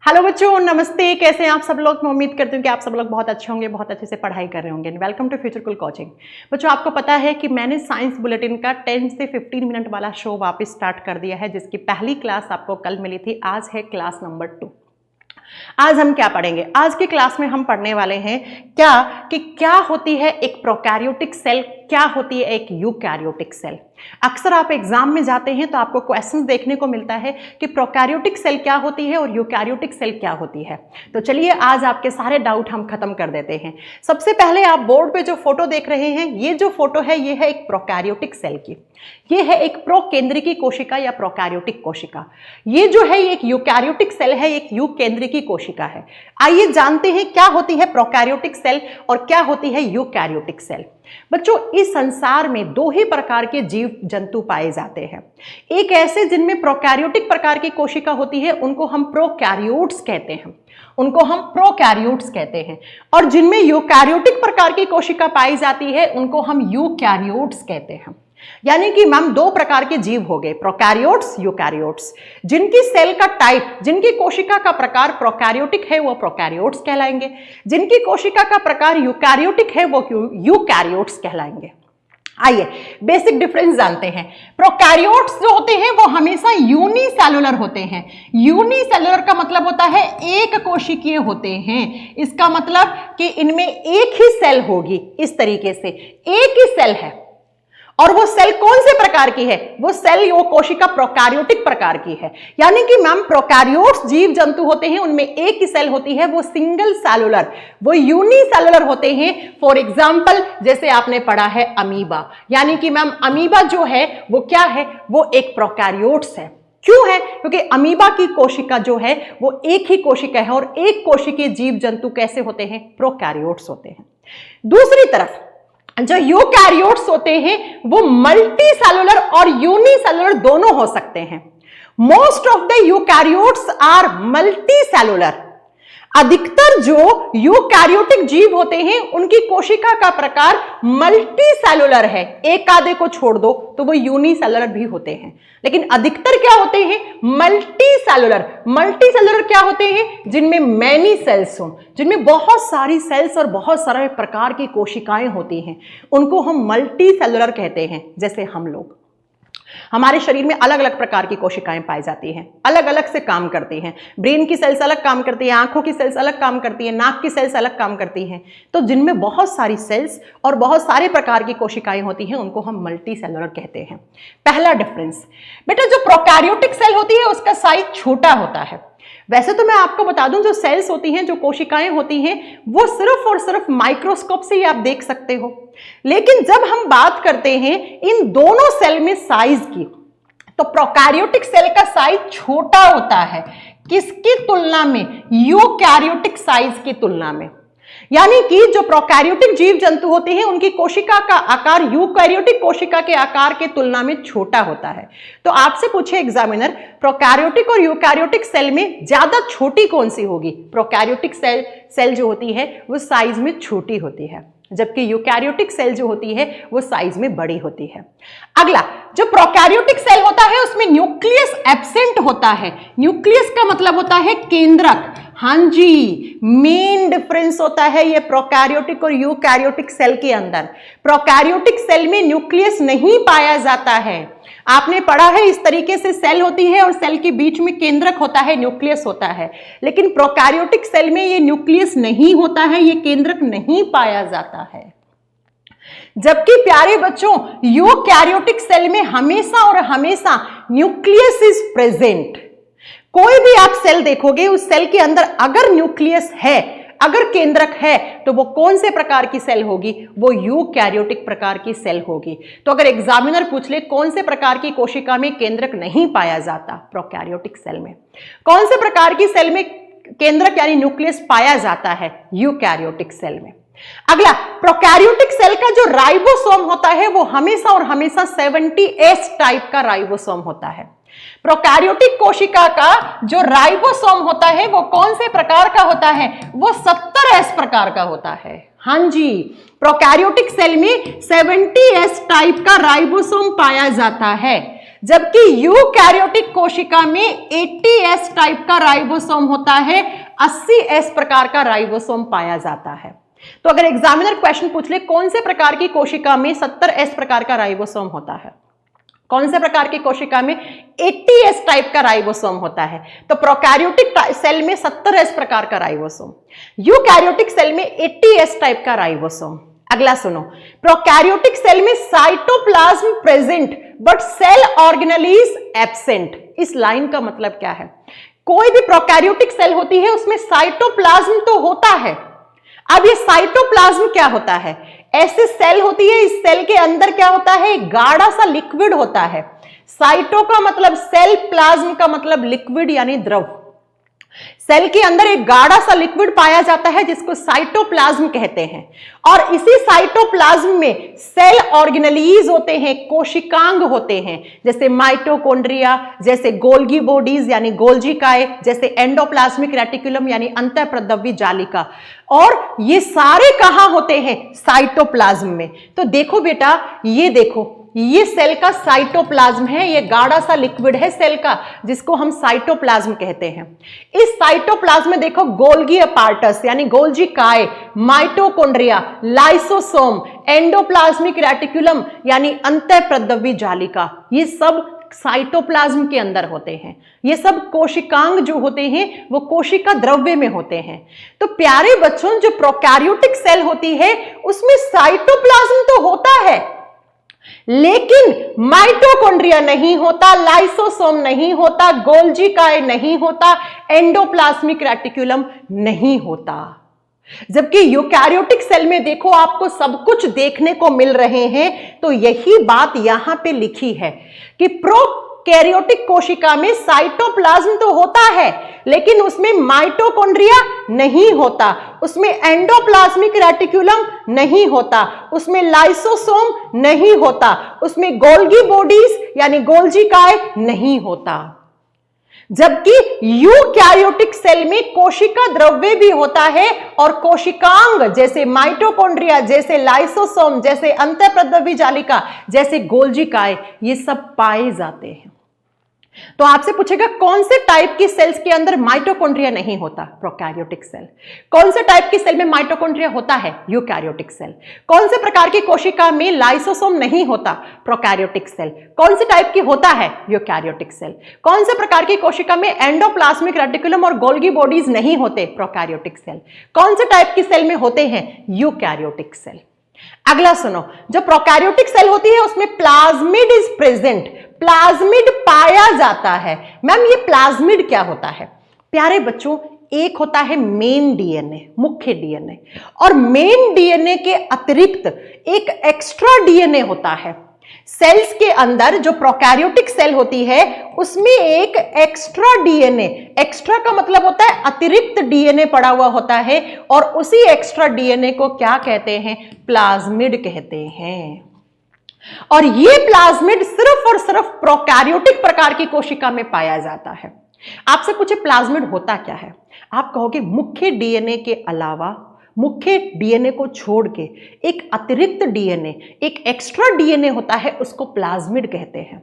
Hello बच्चों, नमस्ते। कैसे हैं आप सब लोग? मैं उम्मीद करती हूँ कि आप सब लोग बहुत अच्छे होंगे, बहुत अच्छे से पढ़ाई कर रहे होंगे। Welcome to future cool coaching. बच्चों, आपको पता है कि मैंने साइंस बुलेटिन का 10 से 15 मिनट वाला शो वापस स्टार्ट कर दिया है, जिसकी पहली क्लास आपको कल मिली थी। आज है क्लास नंबर 2। आज हम क्या पढ़ेंगे? आज की क्लास में हम पढ़ने वाले हैं क्या होती है एक प्रोकैरियोटिक सेल, क्या होती है एक यूकैरियोटिक सेल। अक्सर आप एग्जाम में जाते हैं तो आपको क्वेश्चंस देखने को मिलता है कि प्रोकैरियोटिक सेल क्या होती है और यूकैरियोटिक सेल क्या होती है। तो चलिए आज आपके सारे डाउट हम खत्म कर देते हैं। सबसे पहले आप बोर्ड पे जो फोटो देख रहे हैं, ये जो फोटो है ये है एक प्रोकैरियोटिक सेल की। ये है एक प्रोकेंद्रिकी कोशिका या प्रोकैरियोटिक कोशिका। ये जो है एक यूकैरियोटिक सेल है, एक यूकेंद्रिकी कोशिका है। आइए जानते हैं क्या होती है प्रोकैरियोटिक सेल और क्या होती है यूकैरियोटिक सेल। बच्चों, इस संसार में दो ही प्रकार के जीव जंतु पाए जाते हैं। एक ऐसे जिनमें प्रोकैरियोटिक प्रकार की कोशिका होती है, उनको हम प्रोकैरियोट्स कहते हैं, और जिनमें यूकैरियोटिक प्रकार की कोशिका पाई जाती है उनको हम यूकैरियोट्स कहते हैं। यानी कि मैम दो प्रकार के जीव हो गए, प्रोकैरियोट्स, यूकैरियोट्स। जिनकी सेल का टाइप, जिनकी कोशिका का प्रकार प्रोकैरियोटिक है वो प्रोकैरियोट्स कहलाएंगे। जिनकी कोशिका का प्रकार यूकैरियोटिक है वो यूकैरियोट्स कहलाएंगे। आइए बेसिक डिफरेंस जानते हैं। प्रोकैरियोट्स जो होते हैं वो हमेशा यूनिसेलुलर होते हैं। यूनिसेलुलर का मतलब होता है एक कोशिकीय होते हैं। इसका मतलब कि इनमें एक ही सेल होगी। इस तरीके से एक ही सेल है, और वो सेल कौन से प्रकार की है? वो सेल, वो कोशिका प्रोकैरियोटिक प्रकार की है। यानी कि मैम प्रोकैरियोट्स जीव जंतु होते हैं, उनमें एक ही सेल होती है, वो सिंगल सेलुलर, वो यूनिसेलुलर होते हैं। फॉर एग्जांपल जैसे आपने पढ़ा है अमीबा, यानी कि मैम अमीबा जो है वो क्या है? वो एक प्रोकैरियोट्स है। क्यों है? क्योंकि अमीबा की कोशिका जो है वो एक ही कोशिका है, और एक कोशिकीय जीव जंतु कैसे होते हैं? प्रोकैरियोट्स होते हैं। दूसरी तरफ जो यूकैरियोट्स होते हैं वो मल्टी सेलुलर और यूनिसेलुलर दोनों हो सकते हैं। Most of the eukaryotes are multi cellular. अधिकतर जो यूकैरियोटिक जीव होते हैं उनकी कोशिका का प्रकार मल्टी सेलुलर है। एक आधे को छोड़ दो तो वो यूनिसेलुलर भी होते हैं, लेकिन अधिकतर क्या होते हैं? Multi cellular. मल्टी सेलुलर क्या होते हैं? जिनमें मैनी सेल्स हो, जिनमें बहुत सारी सेल्स और बहुत सारे प्रकार की कोशिकाएं होती हैं, उनको हम मल्टी सेलुलर कहते हैं। जैसे हम लोग, हमारे शरीर में अलग अलग प्रकार की कोशिकाएं पाई जाती हैं, अलग अलग से काम करती हैं। ब्रेन की सेल्स अलग काम करती है, आंखों की सेल्स अलग काम करती है, नाक की सेल्स अलग काम करती हैं। तो जिनमें बहुत सारी सेल्स और बहुत सारे प्रकार की कोशिकाएं होती हैं उनको हम मल्टी सेलुलर कहते हैं। पहला डिफरेंस बेटा, जो प्रोकैरियोटिक सेल होती है उसका साइज छोटा होता है। वैसे तो मैं आपको बता दूं, जो सेल्स होती हैं, जो कोशिकाएं होती हैं, वो सिर्फ और सिर्फ माइक्रोस्कोप से ही आप देख सकते हो। लेकिन जब हम बात करते हैं इन दोनों सेल में साइज की, तो प्रोकैरियोटिक सेल का साइज छोटा होता है। किसकी तुलना में? यूकैरियोटिक साइज की तुलना में। यानी कि जो प्रोकैरियोटिक जीव जंतु होते हैं उनकी कोशिका का आकार यूकैरियोटिक कोशिका के आकार के तुलना में छोटा होता है। तो आपसे पूछे एग्जामिनर, प्रोकैरियोटिक और यूकैरियोटिक सेल में ज्यादा छोटी कौन सी होगी? प्रोकैरियोटिक सेल जो होती है वो साइज में छोटी होती है, जबकि यूकैरियोटिक सेल जो होती है वो साइज में बड़ी होती है। अगला, जो प्रोकैरियोटिक सेल होता है उसमें न्यूक्लियस एब्सेंट होता है। न्यूक्लियस का मतलब होता है केंद्रक। हाँ जी, मेन डिफरेंस होता है ये प्रोकैरियोटिक और यूकैरियोटिक सेल के अंदर। प्रोकैरियोटिक सेल में न्यूक्लियस नहीं पाया जाता है। आपने पढ़ा है इस तरीके से सेल होती है और सेल के बीच में केंद्रक होता है, न्यूक्लियस होता है। लेकिन प्रोकैरियोटिक सेल में ये न्यूक्लियस नहीं होता है, ये केंद्रक नहीं पाया जाता है। जबकि प्यारे बच्चों, यूकैरियोटिक सेल में हमेशा और हमेशा न्यूक्लियस इज प्रेजेंट। कोई भी आप सेल देखोगे, उस सेल के अंदर अगर न्यूक्लियस है, अगर केंद्रक है, तो वो कौन से प्रकार की सेल होगी? वो यूकैरियोटिक प्रकार की सेल होगी। तो अगर एग्जामिनर पूछ ले कौन से प्रकार की कोशिका में केंद्रक नहीं पाया जाता? प्रोकैरियोटिक सेल में। कौन से प्रकार की सेल में केंद्रक यानी न्यूक्लियस पाया जाता है? यूकैरियोटिक सेल में। अगला, प्रोकैरियोटिक सेल का जो राइबोसोम होता है वो हमेशा और हमेशा 70S टाइप का राइबोसोम होता है। प्रोकैरियोटिक कोशिका का जो राइबोसोम होता है वो कौन से प्रकार का होता है? वो 70S प्रकार का होता है। हाँ जी, प्रोकैरियोटिक सेल में 70S टाइप का राइबोसोम पाया जाता है, जबकि यूकैरियोटिक कोशिका में 80S टाइप का राइबोसोम होता है, 80S प्रकार का राइबोसोम पाया जाता है। तो अगर एग्जामिनर क्वेश्चन पूछ ले कौन से प्रकार की कोशिका में 70S प्रकार का राइबोसोम होता है, कौन से प्रकार की कोशिका में 80S टाइप का राइबोसोम होता है, तो प्रोकैरियोटिक सेल में 70S प्रकार का राइबोसोम, यूकैरियोटिक सेल में 80S टाइप का राइबोसोम। अगला सुनो, प्रोकैरियोटिक सेल में cytoplasm present but cell organelle is absent. इस लाइन का मतलब क्या है? कोई भी प्रोकैरियोटिक सेल होती है उसमें साइटोप्लाज्म तो होता है। अब ये साइटोप्लाज्म क्या होता है? ऐसे सेल होती है, इस सेल के अंदर क्या होता है? गाढ़ा सा लिक्विड होता है। साइटो का मतलब सेल, प्लाज्म का मतलब लिक्विड यानी द्रव। सेल के अंदर एक गाढ़ा सा लिक्विड पाया जाता है जिसको साइटोप्लाज्म कहते हैं, और इसी साइटोप्लाज्म में सेल ऑर्गेनेलीज होते हैं, कोशिकांग होते हैं, जैसे माइटोकॉन्ड्रिया, जैसे गोल्गी बॉडीज यानी गोल्जी काय, जैसे एंडोप्लाज्मिक रेटिकुलम यानी अंतःप्रद्रव्य जालिका। और ये सारे कहां होते हैं? साइटोप्लाज्म में। तो देखो बेटा, ये देखो, ये सेल का साइटोप्लाज्म है, ये गाढ़ा सा लिक्विड है सेल का जिसको हम साइटोप्लाज्म कहते हैं। इस साइटोप्लाज्म में देखो गोल्गी अपार्टस यानी गोल्जी काय, माइटोकॉन्ड्रिया, लाइसोसोम, एंडोप्लाज्मिक रेटिकुलम यानी अंतःप्रद्रव्य जालिका, ये सब साइटोप्लाज्म के अंदर होते हैं। ये सब कोशिकांग जो होते हैं वो कोशिका द्रव्य में होते हैं। तो प्यारे बच्चों, जो प्रोकैरियोटिक सेल होती है उसमें साइटोप्लाज्म तो होता है, लेकिन माइटोकॉन्ड्रिया नहीं होता, लाइसोसोम नहीं होता, गोल्जी काय नहीं होता, एंडोप्लाज्मिक रेटिकुलम नहीं होता। जबकि यूकैरियोटिक सेल में देखो आपको सब कुछ देखने को मिल रहे हैं। तो यही बात यहां पे लिखी है कि प्रोकैरियोटिक कोशिका में साइटोप्लाज्म तो होता है लेकिन उसमें माइटोकॉन्ड्रिया नहीं होता, उसमें एंडोप्लाज्मिक रेटिकुलम नहीं होता, उसमें लाइसोसोम नहीं होता, उसमें गोल्गी बॉडीज यानी गोल्जी काय नहीं होता। जबकि यूकैरियोटिक सेल में कोशिका द्रव्य भी होता है और कोशिकांग जैसे माइटोकॉन्ड्रिया, जैसे लाइसोसोम, जैसे अंतःप्रद्रव्य जालिका, जैसे गोल्जी काय, ये सब पाए जाते हैं। तो आपसे पूछेगा कौन से टाइप की सेल्स के अंदर माइटोकॉन्ड्रिया नहीं होता? Prokaryotic cell. कौन से टाइप की सेल में माइटोकॉन्ड्रिया होता है? Eukaryotic cell. कौन से प्रकार की कोशिका में लाइसोसोम नहीं होता? Prokaryotic cell. कौन से टाइप की होता है? Eukaryotic cell. कौन से प्रकार की कोशिका में एंडोप्लाज्मिक रेटिकुलम और गोल्गी बॉडीज नहीं होते? Prokaryotic cell. कौन से टाइप की सेल में होते हैं? Eukaryotic cell. अगला सुनो, जो प्रोकैरियोटिक सेल होती है उसमें प्लाज्मिड इज प्रेजेंट, प्लाज्मिड पाया जाता है। मैम ये प्लाज्मिड क्या होता है? प्यारे बच्चों, एक होता है मेन डीएनए, मुख्य डीएनए, और मेन डीएनए के अतिरिक्त एक एक्स्ट्रा डीएनए होता है। सेल्स के अंदर जो प्रोकैरियोटिक सेल होती है उसमें एक एक्स्ट्रा डीएनए, एक्स्ट्रा का मतलब होता है अतिरिक्त डीएनए पड़ा हुआ होता है, और उसी एक्स्ट्रा डीएनए को क्या कहते हैं? प्लाज्मिड कहते हैं। और ये प्लाज्मिड सिर्फ और सिर्फ प्रोकैरियोटिक प्रकार की कोशिका में पाया जाता है। आपसे पूछे प्लाज्मिड होता क्या है? आप कहोगे मुख्य डीएनए के अलावा, मुख्य डीएनए को छोड़ के एक अतिरिक्त डीएनए, एक एक्स्ट्रा डीएनए होता है, उसको प्लाज्मिड कहते हैं।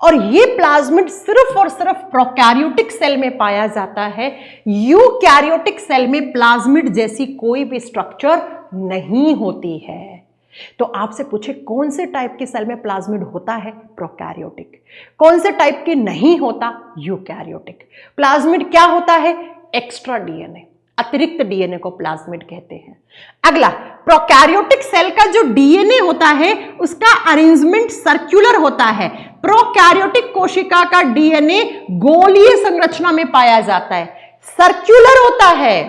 और ये प्लाज्मिड सिर्फ और सिर्फ प्रोकैरियोटिक सेल में पाया जाता है। यूकैरियोटिक सेल में प्लाज्मिड जैसी कोई भी स्ट्रक्चर नहीं होती है। तो आपसे पूछे कौन से टाइप के सेल में प्लाज्मिड होता है? प्रोकैरियोटिक। कौन से टाइप के नहीं होता? यूकैरियोटिक। प्लाज्मिड क्या होता है? एक्स्ट्रा डीएनए, अतिरिक्त डीएनए को प्लाज्मिड कहते हैं। अगला, प्रोकैरियोटिक सेल का जो डीएनए होता है उसका अरेंजमेंट सर्कुलर होता है। प्रोकैरियोटिक कोशिका का डीएनए गोलीय संरचना में पाया जाता है, सर्कुलर होता है।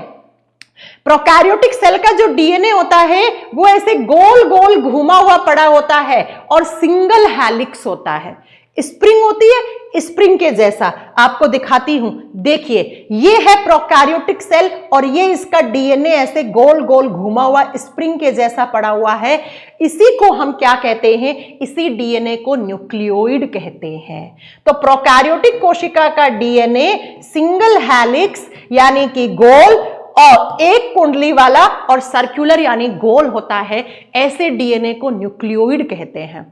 प्रोकैरियोटिक सेल का जो डीएनए होता है वो ऐसे गोल गोल घुमा हुआ पड़ा होता है और सिंगल हेलिक्स होता है। स्प्रिंग होती है, स्प्रिंग के जैसा। आपको दिखाती हूं, देखिए ये है प्रोकैरियोटिक सेल और ये इसका डीएनए ऐसे गोल गोल घुमा हुआ स्प्रिंग के जैसा पड़ा हुआ है। इसी को हम क्या कहते हैं? इसी डीएनए को न्यूक्लियोइड कहते हैं। तो प्रोकैरियोटिक कोशिका का डीएनए सिंगल हेलिक्स यानी कि गोल और एक कुंडली वाला और सर्कुलर यानी गोल होता है। ऐसे डीएनए को न्यूक्लियोइड कहते हैं।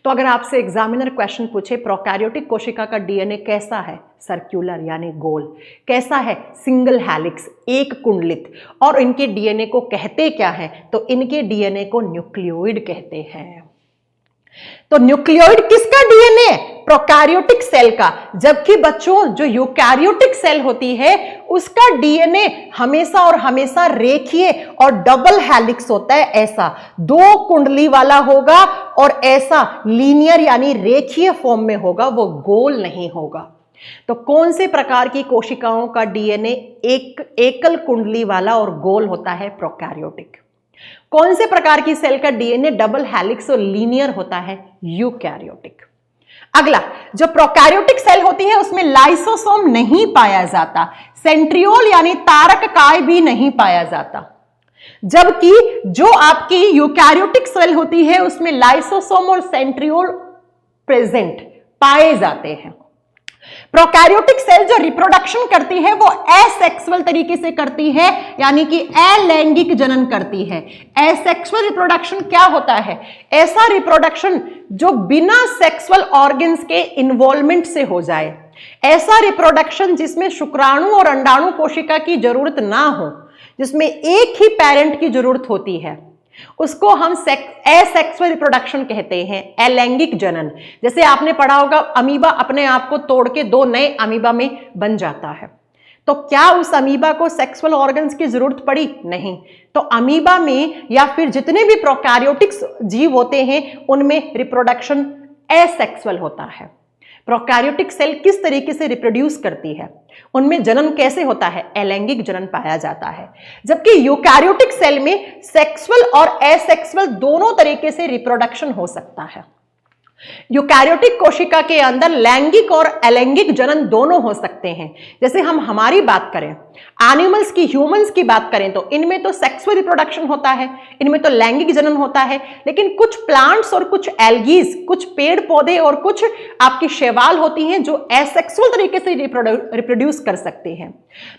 तो अगर आपसे एग्जामिनर क्वेश्चन पूछे प्रोकैरियोटिक कोशिका का डीएनए कैसा है, सर्कुलर यानी गोल, कैसा है, सिंगल हेलिक्स, एक कुंडलित, और इनके डीएनए को कहते क्या है, तो इनके डीएनए को न्यूक्लियोइड कहते हैं। तो न्यूक्लियोइड किसका डीएनए, प्रोकैरियोटिक सेल का, जबकि बच्चों जो यूकैरियोटिक सेल होती है उसका डीएनए हमेशा और हमेशा रेखीय और डबल हेलिक्स होता है, ऐसा 2 कुंडली वाला होगा और ऐसा लीनियर यानी रेखीय फॉर्म में होगा, वो गोल नहीं होगा। तो कौन से प्रकार की कोशिकाओं का डीएनए एकल कुंडली वाला और गोल होता है, प्रोकैरियोटिक। कौन से प्रकार की सेल का डीएनए डबल हेलिक्स और लीनियर होता है, यूकैरियोटिक। अगला, जो प्रोकैरियोटिक सेल होती है उसमें लाइसोसोम नहीं पाया जाता, सेंट्रियोल यानी तारक काय भी नहीं पाया जाता, जबकि जो आपकी यूकैरियोटिक सेल होती है उसमें लाइसोसोम और सेंट्रियोल प्रेजेंट पाए जाते हैं। प्रोकैरियोटिक सेल जो रिप्रोडक्शन करती है वो एसेक्सुअल तरीके से करती है, यानी कि अलैंगिक जनन करती है। एसेक्सुअल रिप्रोडक्शन क्या होता है, ऐसा रिप्रोडक्शन जो बिना सेक्सुअल ऑर्गन्स के इन्वॉल्वमेंट से हो जाए, ऐसा रिप्रोडक्शन जिसमें शुक्राणु और अंडाणु कोशिका की जरूरत ना हो, जिसमें एक ही पेरेंट की जरूरत होती है, उसको हम एसेक्सुअल रिप्रोडक्शन कहते हैं, अलैंगिक जनन। जैसे आपने पढ़ा होगा अमीबा अपने आप को तोड़ के 2 नए अमीबा में बन जाता है, तो क्या उस अमीबा को सेक्सुअल ऑर्गन्स की जरूरत पड़ी? नहीं। तो अमीबा में या फिर जितने भी प्रोकैरियोटिक जीव होते हैं उनमें रिप्रोडक्शन एसेक्सुअल होता है। प्रोकैरियोटिक सेल किस तरीके से रिप्रोड्यूस करती है, उनमें जनन कैसे होता है, अलैंगिक जनन पाया जाता है, जबकि यूकैरियोटिक सेल में सेक्सुअल और एसेक्सुअल दोनों तरीके से रिप्रोडक्शन हो सकता है। यूकैरियोटिक कोशिका के अंदर लैंगिक और अलैंगिक जनन दोनों हो सकते हैं। जैसे हम हमारी बात करें, एनिमल्स की, ह्यूमंस की बात करें, तो इनमें तो सेक्सुअल रिप्रोडक्शन होता है, इनमें तो लैंगिक जनन होता है, लेकिन कुछ प्लांट्स और कुछ एल्गीज, कुछ पेड़ पौधे और कुछ आपकी शैवाल होती हैं जो एसेक्सुअल तरीके से रिप्रोड्यूस कर सकते हैं।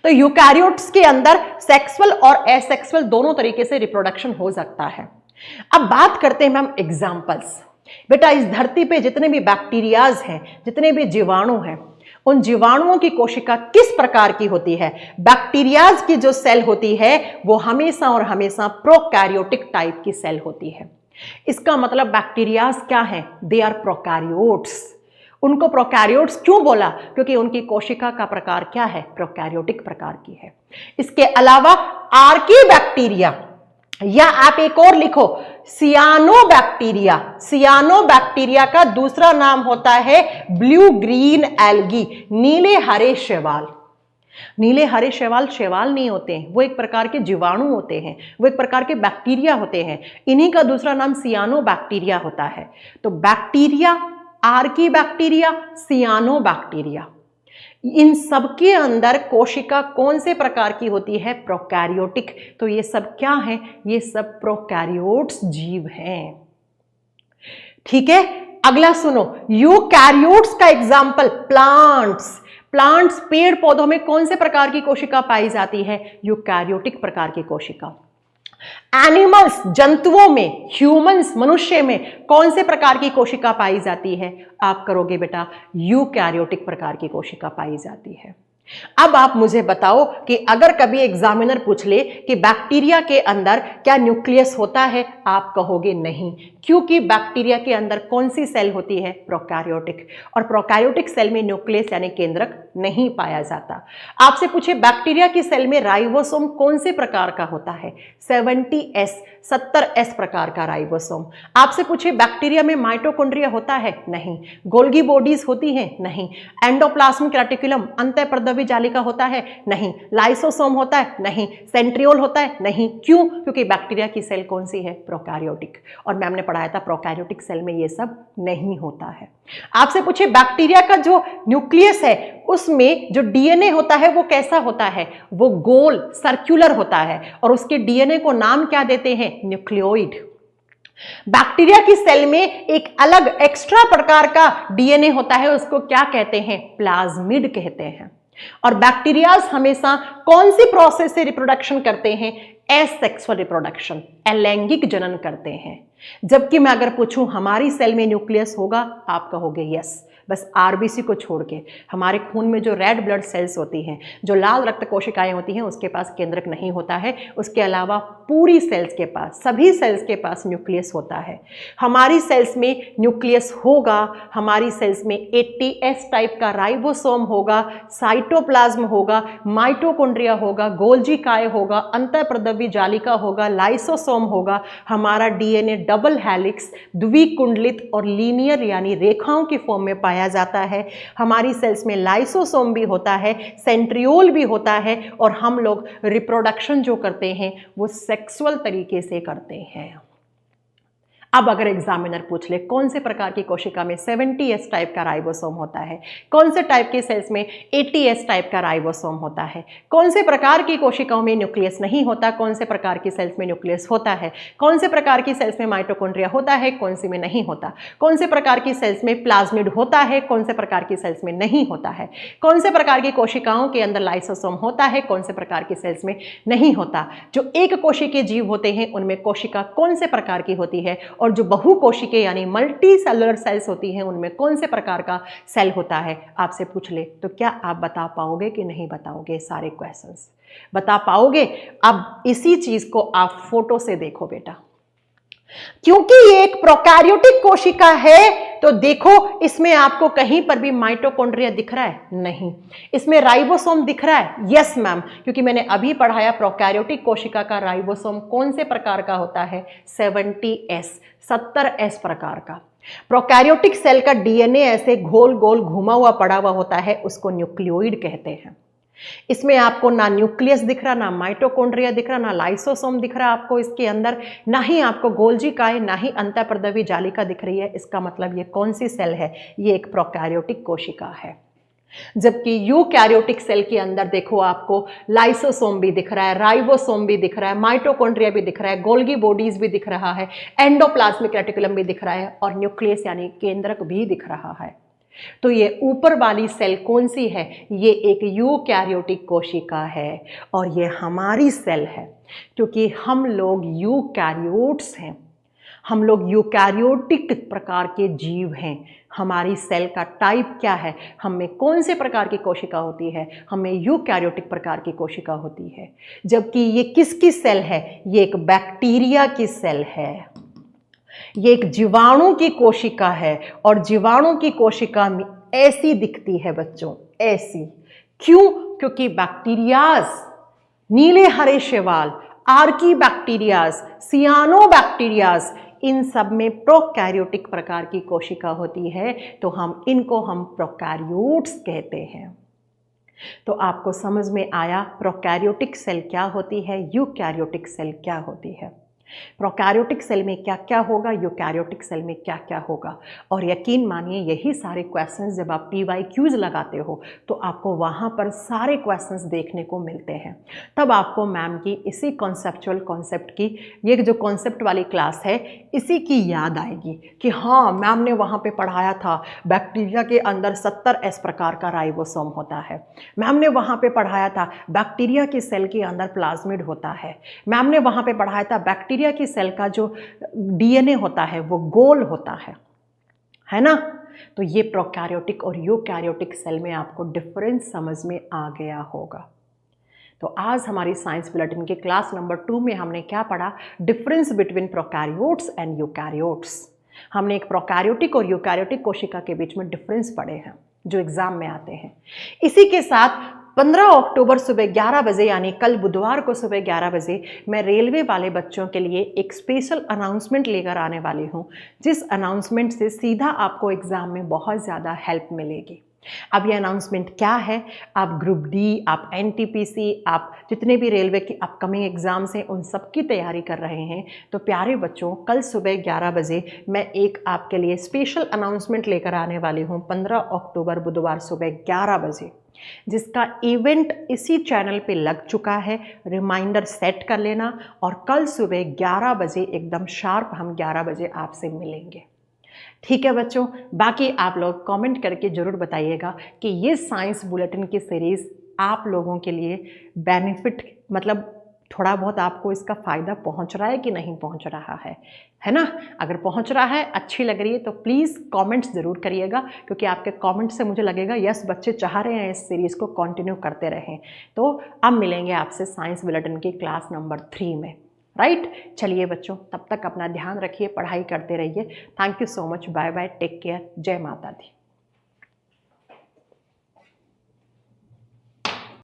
तो यूकैरियोट्स के अंदर सेक्सुअल और एसेक्सुअल दोनों तरीके से रिप्रोडक्शन हो सकता है। अब बात करते हैं मैम एग्जाम्पल्स। बेटा, इस धरती पे जितने भी बैक्टीरियाज हैं, जितने भी जीवाणु हैं, उन जीवाणुओं की कोशिका किस प्रकार की होती है? बैक्टीरियाज की जो सेल होती है वो हमेशा और हमेशा प्रोकैरियोटिक टाइप की सेल होती है। इसका मतलब बैक्टीरियाज क्या है? They are prokaryotes. उनको प्रोकैरियोट्स क्यों बोला? क्योंकि उनकी कोशिका का प्रकार क्या है? प्रोकैरियोटिक प्रकार की है। इसके अलावा आर्कीबैक्टीरिया, या आप एक और लिखो सियानोबैक्टीरिया। सियानोबैक्टीरिया का दूसरा नाम होता है ब्लू ग्रीन एल्गी, नीले हरे शैवाल। नीले हरे शैवाल शैवाल नहीं होते हैं, वो एक प्रकार के जीवाणु होते हैं, वो एक प्रकार के बैक्टीरिया होते हैं। इन्हीं का दूसरा नाम सियानोबैक्टीरिया होता है। तो बैक्टीरिया, आर्कीबैक्टीरिया, सियानोबैक्टीरिया, इन सबके अंदर कोशिका कौन से प्रकार की होती है? प्रोकैरियोटिक। तो ये सब क्या है? ये सब प्रोकैरियोट्स जीव हैं। ठीक है, अगला सुनो, यूकैरियोट्स का एग्जाम्पल प्लांट्स। प्लांट्स, पेड़ पौधों में कौन से प्रकार की कोशिका पाई जाती है? यूकैरियोटिक प्रकार की कोशिका। एनिमल्स, जंतुओं में, ह्यूमंस, मनुष्य में कौन से प्रकार की कोशिका पाई जाती है? आप करोगे बेटा, यूकैरियोटिक प्रकार की कोशिका पाई जाती है। अब आप मुझे बताओ कि अगर कभी एग्जामिनर पूछ ले कि बैक्टीरिया के अंदर क्या न्यूक्लियस होता है, आप कहोगे नहीं, क्योंकि बैक्टीरिया के अंदर कौन सी सेल होती है? प्रोकैरियोटिक। और प्रोकैरियोटिक सेल में न्यूक्लियस यानी केंद्रक नहीं पाया जाता। आपसे पूछे बैक्टीरिया की सेल में राइबोसोम कौन से प्रकार का होता है? 70S प्रकार का राइबोसोम। आपसे पूछे बैक्टीरिया में माइटोकॉन्ड्रिया होता है? नहीं। गोल्गी बॉडीज होती हैं? नहीं। एंडोप्लाज्मिक रेटिकुलम, अंतःपरद्रव्य जालिका होता है? नहीं। लाइसोसोम होता है? नहीं। सेंट्रियोल होता है? नहीं। क्यों? क्योंकि बैक्टीरिया की सेल कौन सी है? प्रोकैरियोटिक। और मैम ने पढ़ाया था प्रोकैरियोटिक सेल में ये सब नहीं होता है। आपसे पूछे बैक्टीरिया का जो न्यूक्लियस है उसमें जो डीएनए होता है वो कैसा होता है? वो गोल, सर्कुलर होता है, और उसके डीएनए को नाम क्या देते हैं? न्यूक्लियोइड। बैक्टीरिया की सेल में एक अलग एक्स्ट्रा प्रकार का डीएनए होता है, उसको क्या कहते हैं? प्लाज्मिड कहते हैं। और बैक्टीरियाज हमेशा कौन सी प्रोसेस से रिप्रोडक्शन करते हैं? एसेक्सुअल रिप्रोडक्शन, अलैंगिक जनन करते हैं। जबकि मैं अगर पूछूं हमारी सेल में न्यूक्लियस होगा, आप कहोगे यस। बस आरबीसी को छोड़ के हमारे खून में जो रेड ब्लड सेल्स होती हैं, जो लाल रक्त कोशिकाएं होती हैं, उसके पास केंद्रक नहीं होता है। उसके अलावा पूरी सेल्स के पास, सभी सेल्स के पास न्यूक्लियस होता है। हमारी सेल्स में न्यूक्लियस होगा, हमारी सेल्स में ATS टाइप का राइबोसोम होगा, साइटोप्लाज्म होगा, माइटोकॉन्ड्रिया होगा, गोल्जी काय होगा, अंतःप्रद्रव्य जालिका होगा, लाइसोसोम होगा, हमारा DNA डबल हेलिक्स, द्विकुंडलित और लीनियर यानी रेखाओं की फॉर्म में पाया जाता है। हमारी सेल्स में लाइसोसोम भी होता है, सेंट्रियोल भी होता है, और हम लोग रिप्रोडक्शन जो करते हैं वो सेक्सुअल तरीके से करते हैं। अब अगर एग्जामिनर पूछ ले कौन से प्रकार की कोशिका में 70S टाइप का राइबोसोम होता है, कौन से टाइप की सेल्स में 80S टाइप का राइबोसोम होता है, कौन से प्रकार की कोशिकाओं में न्यूक्लियस नहीं होता, कौन से प्रकार की सेल्स में न्यूक्लियस होता है, कौन से प्रकार की सेल्स में माइटोकॉन्ड्रिया होता है, कौन सी में नहीं होता, कौन से प्रकार की सेल्स में प्लाज्मिड होता है, कौन से प्रकार की सेल्स में नहीं होता है, कौन से प्रकार की कोशिकाओं के अंदर लाइसोसोम होता है, कौन से प्रकार की सेल्स में नहीं होता, जो एक कोशिकीय जीव होते हैं उनमें कोशिका कौन से प्रकार की होती है, और जो बहुकोशिकीय यानी मल्टी सेलुलर सेल्स होती हैं उनमें कौन से प्रकार का सेल होता है, आपसे पूछ ले तो क्या आप बता पाओगे कि नहीं बताओगे? सारे क्वेश्चंस बता पाओगे? अब इसी चीज को आप फोटो से देखो बेटा, क्योंकि ये एक प्रोकैरियोटिक कोशिका है तो देखो इसमें आपको कहीं पर भी माइटोकॉन्ड्रिया दिख रहा है? नहीं। इसमें राइबोसोम दिख रहा है? यस मैम, क्योंकि मैंने अभी पढ़ाया प्रोकैरियोटिक कोशिका का राइबोसोम कौन से प्रकार का होता है? 70S प्रकार का। प्रोकैरियोटिक सेल का DNA ऐसे गोल गोल घुमा हुआ पड़ा हुआ होता है, उसको न्यूक्लियोइड कहते हैं। इसमें आपको ना न्यूक्लियस दिख रहा, ना माइटोकॉन्ड्रिया दिख रहा, ना लाइसोसोम दिख रहा आपको इसके अंदर, ना ही आपको गोल्जी काय, ना ही अंतःप्रद्रव्य जालिका दिख रही है। इसका मतलब ये कौन सी सेल है? ये एक प्रोकैरियोटिक कोशिका है। जबकि यूकैरियोटिक सेल के अंदर देखो आपको लाइसोसोम भी दिख रहा है, राइबोसोम भी दिख रहा है, माइटोकॉन्ड्रिया भी दिख रहा है, गोल्गी बॉडीज भी दिख रहा है, एंडोप्लाज्मिक रेटिकुलम भी दिख रहा है, और न्यूक्लियस यानी केंद्रक भी दिख रहा है। तो ये ऊपर वाली सेल कौन सी है? ये एक यूकैरियोटिक कोशिका है, और ये हमारी सेल है, क्योंकि हम लोग यूकैरियोट्स हैं, हम लोग यूकैरियोटिक प्रकार के जीव हैं। हमारी सेल का टाइप क्या है? हमें कौन से प्रकार की कोशिका होती है? हमें यूकैरियोटिक प्रकार की कोशिका होती है। जबकि ये किसकी सेल है? ये एक बैक्टीरिया की सेल है, ये एक जीवाणु की कोशिका है, और जीवाणु की कोशिका में ऐसी दिखती है बच्चों, ऐसी। क्यों? क्योंकि बैक्टीरियाज, नीले हरे शैवाल, आर्की बैक्टीरियाज, सियानो बैक्टीरियाज, इन सब में प्रोकैरियोटिक प्रकार की कोशिका होती है, तो इनको हम प्रोकैरियोट्स कहते हैं। तो आपको समझ में आया प्रोकैरियोटिक सेल क्या होती है, यूकैरियोटिक सेल क्या होती है। प्रोकैरियोटिक सेल में क्या क्या होगा, यूकैरियोटिक सेल में क्या क्या होगा। और यकीन मानिए यही सारे क्वेश्चंस जब आप PYQs लगाते हो तो आपको वहाँ पर सारे क्वेश्चंस देखने को मिलते हैं। तब आपको मैम की इसी कॉन्सेप्चुअल कॉन्सेप्ट की, ये जो कॉन्सेप्ट वाली क्लास है, इसी की याद आएगी कि हाँ मैम ने वहाँ पे पढ़ाया था बैक्टीरिया के अंदर 70S प्रकार का राइबोसोम होता है, मैम ने वहाँ पे पढ़ाया था बैक्टीरिया की सेल के अंदर प्लाज्मिड होता है, मैम ने वहाँ पे पढ़ाया था बैक्टीरिया की सेल का जो DNA होता है वो गोल होता है ना। तो ये प्रोकैरियोटिक और यूकैरियोटिक सेल में आपको डिफरेंस समझ में आ गया होगा। तो आज हमारी साइंस बुलेटिन के क्लास नंबर 2 में हमने क्या पढ़ा? Difference between prokaryotes and eukaryotes. हमने एक प्रोकैरियोटिक और यूकैरियोटिक कोशिका के बीच में डिफरेंस पढ़े हैं जो एग्जाम में आते हैं। इसी के साथ 15 अक्टूबर सुबह 11 बजे यानी कल बुधवार को सुबह 11 बजे मैं रेलवे वाले बच्चों के लिए एक स्पेशल अनाउंसमेंट लेकर आने वाली हूँ, जिस अनाउंसमेंट से सीधा आपको एग्ज़ाम में बहुत ज़्यादा हेल्प मिलेगी। अब ये अनाउंसमेंट क्या है? आप ग्रुप डी, आप NTPC, आप जितने भी रेलवे की अपकमिंग एग्ज़ाम्स हैं उन सब की तैयारी कर रहे हैं, तो प्यारे बच्चों कल सुबह 11 बजे मैं एक आपके लिए स्पेशल अनाउंसमेंट लेकर आने वाली हूँ 15 अक्टूबर बुधवार सुबह 11 बजे, जिसका इवेंट इसी चैनल पे लग चुका है। रिमाइंडर सेट कर लेना और कल सुबह 11 बजे एकदम शार्प हम 11 बजे आपसे मिलेंगे। ठीक है बच्चों, बाकी आप लोग कमेंट करके ज़रूर बताइएगा कि ये साइंस बुलेटिन की सीरीज़ आप लोगों के लिए बेनिफिट मतलब थोड़ा बहुत आपको इसका फ़ायदा पहुंच रहा है कि नहीं पहुंच रहा है ना? अगर पहुंच रहा है, अच्छी लग रही है, तो प्लीज़ कमेंट्स ज़रूर करिएगा, क्योंकि आपके कमेंट से मुझे लगेगा यस बच्चे चाह रहे हैं इस सीरीज़ को कंटिन्यू करते रहें। तो अब मिलेंगे आपसे साइंस बुलेटिन की क्लास नंबर 3 में, राइट? चलिए बच्चों, तब तक अपना ध्यान रखिए, पढ़ाई करते रहिए। Thank you so much, bye bye, take care, जय माता दी।